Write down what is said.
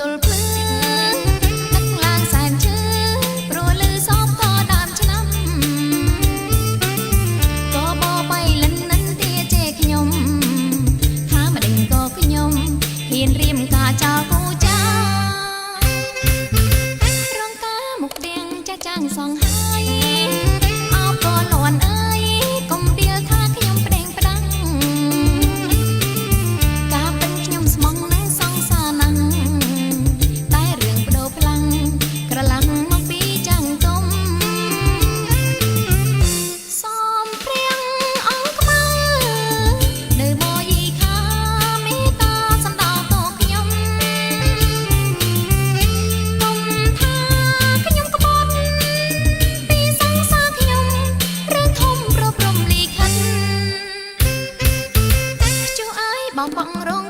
ទល់ភ្លឺទឹកឡើងសែនឈឺព្រោះលឺសពក៏ដើមឆ្នាំក៏បបីលិននិនទាចេខ្ញុំថាម្ដេចក៏ខ្ញុំហ៊ានរៀមការចោលគូចារងការមុខទាំងចាស់ចាំងសងហើយអោបក៏លន់អើយកុំដៀលថាខ្ញុំប្តេងផ្ដាំងការពេញខ្ញុំស្មងណែសងសាណាំងតែរឿងបដូរផ្លាំងក្រឡាំងមកពីចាំងទុំសំព្រៀងអង្គខ្មៅនៅបយីខាមេតាសំដៅតខ្ញុំកុំថាខ្ញុំក្បត់ពីសង្សារខ្ញុំរឿងធំប្រព្រំលីខិនជួអើយបងបងរង